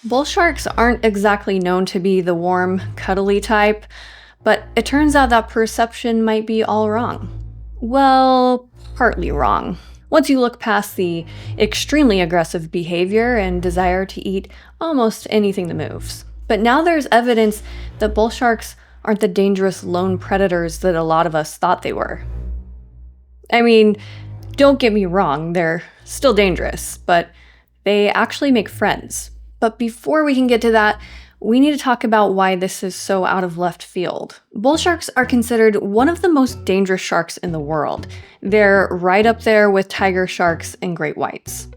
Bull sharks aren't exactly known to be the warm, cuddly type, but it turns out that perception might be all wrong. Well, partly wrong. Once you look past the extremely aggressive behavior and desire to eat almost anything that moves. But now there's evidence that bull sharks aren't the dangerous lone predators that a lot of us thought they were. I mean, don't get me wrong, they're still dangerous, but they actually make friends. But before we can get to that, we need to talk about why this is so out of left field. Bull sharks are considered one of the most dangerous sharks in the world. They're right up there with tiger sharks and great whites.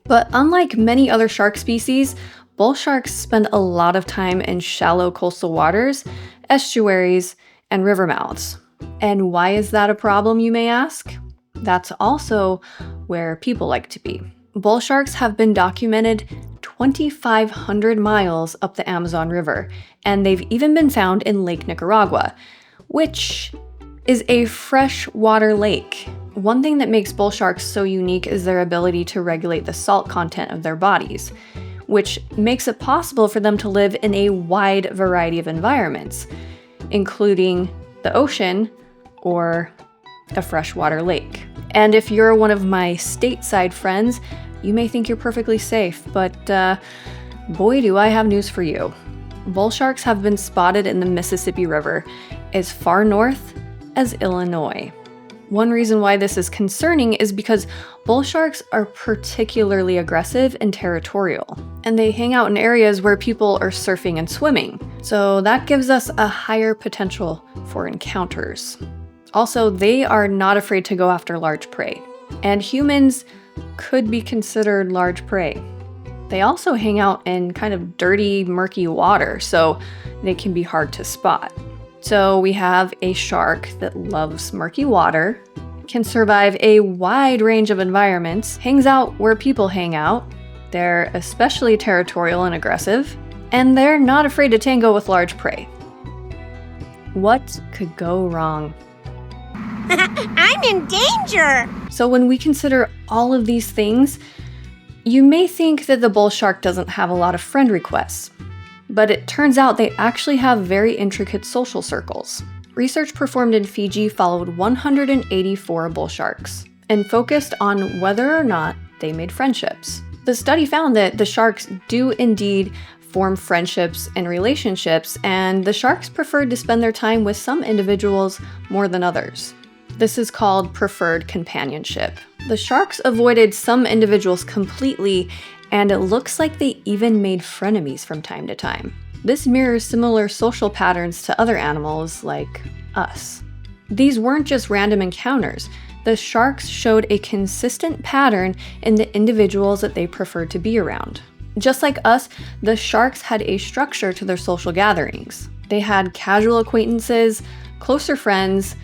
But unlike many other shark species, bull sharks spend a lot of time in shallow coastal waters, estuaries, and river mouths. And why is that a problem, you may ask? That's also where people like to be. Bull sharks have been documented 2,500 miles up the Amazon River, and they've even been found in Lake Nicaragua, which is a freshwater lake. One thing that makes bull sharks so unique is their ability to regulate the salt content of their bodies, which makes it possible for them to live in a wide variety of environments, including the ocean or a freshwater lake. And if you're one of my stateside friends, you may think you're perfectly safe, but boy, do I have news for you. Bull sharks have been spotted in the Mississippi River as far north as Illinois. One reason why this is concerning is because bull sharks are particularly aggressive and territorial, and they hang out in areas where people are surfing and swimming, so that gives us a higher potential for encounters. Also, they are not afraid to go after large prey, and humans could be considered large prey. They also hang out in kind of dirty, murky water, so they can be hard to spot. So we have a shark that loves murky water, can survive a wide range of environments, hangs out where people hang out, they're especially territorial and aggressive, and they're not afraid to tango with large prey. What could go wrong? I'm in danger! So when we consider all of these things, you may think that the bull shark doesn't have a lot of friend requests. But it turns out they actually have very intricate social circles. Research performed in Fiji followed 184 bull sharks and focused on whether or not they made friendships. The study found that the sharks do indeed form friendships and relationships, and the sharks preferred to spend their time with some individuals more than others. This is called preferred companionship. The sharks avoided some individuals completely, and it looks like they even made frenemies from time to time. This mirrors similar social patterns to other animals like us. These weren't just random encounters. The sharks showed a consistent pattern in the individuals that they preferred to be around. Just like us, the sharks had a structure to their social gatherings. They had casual acquaintances, closer friends,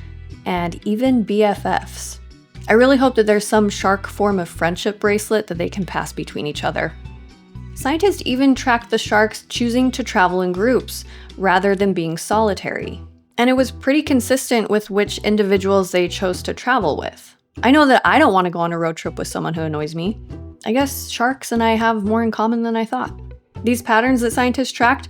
and even BFFs. I really hope that there's some shark form of friendship bracelet that they can pass between each other. Scientists even tracked the sharks choosing to travel in groups rather than being solitary. And it was pretty consistent with which individuals they chose to travel with. I know that I don't want to go on a road trip with someone who annoys me. I guess sharks and I have more in common than I thought. These patterns that scientists tracked,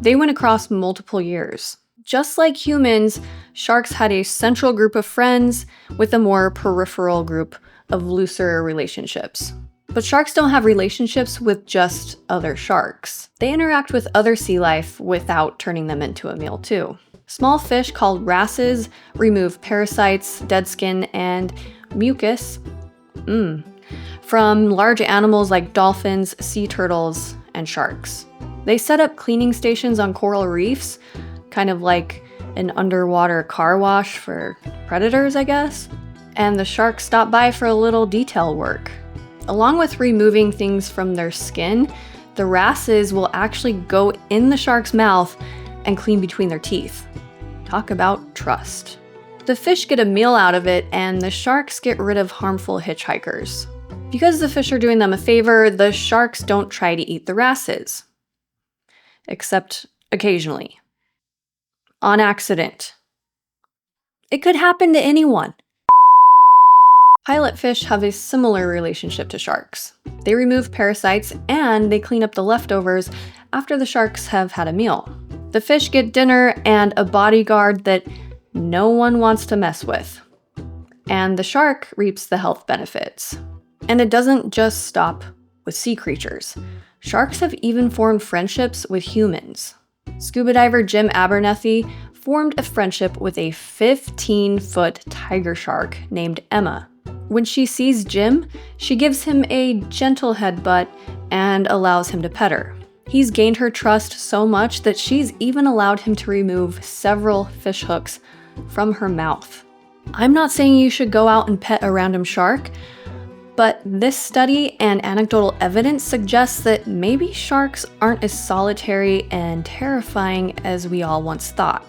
they went across multiple years. Just like humans, sharks had a central group of friends with a more peripheral group of looser relationships. But sharks don't have relationships with just other sharks. They interact with other sea life without turning them into a meal too. Small fish called wrasses remove parasites, dead skin, and mucus from large animals like dolphins, sea turtles, and sharks. They set up cleaning stations on coral reefs, kind of like an underwater car wash for predators, I guess. And the sharks stop by for a little detail work. Along with removing things from their skin, the wrasses will actually go in the shark's mouth and clean between their teeth. Talk about trust. The fish get a meal out of it, and the sharks get rid of harmful hitchhikers. Because the fish are doing them a favor, the sharks don't try to eat the wrasses. Except occasionally. On accident. It could happen to anyone. Pilot fish have a similar relationship to sharks. They remove parasites and they clean up the leftovers after the sharks have had a meal. The fish get dinner and a bodyguard that no one wants to mess with. And the shark reaps the health benefits. And it doesn't just stop with sea creatures. Sharks have even formed friendships with humans. Scuba diver Jim Abernethy formed a friendship with a 15-foot tiger shark named Emma. When she sees Jim, she gives him a gentle headbutt and allows him to pet her. He's gained her trust so much that she's even allowed him to remove several fish hooks from her mouth. I'm not saying you should go out and pet a random shark, but this study and anecdotal evidence suggests that maybe sharks aren't as solitary and terrifying as we all once thought.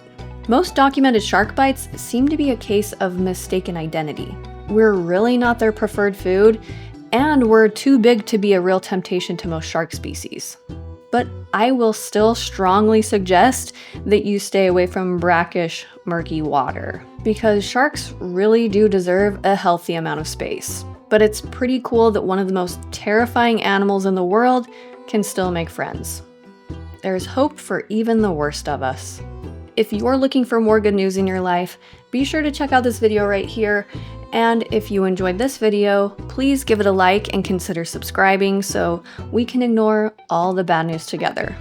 Most documented shark bites seem to be a case of mistaken identity. We're really not their preferred food, and we're too big to be a real temptation to most shark species. But I will still strongly suggest that you stay away from brackish, murky water, because sharks really do deserve a healthy amount of space. But it's pretty cool that one of the most terrifying animals in the world can still make friends. There's hope for even the worst of us. If you're looking for more good news in your life, be sure to check out this video right here. And if you enjoyed this video, please give it a like and consider subscribing so we can ignore all the bad news together.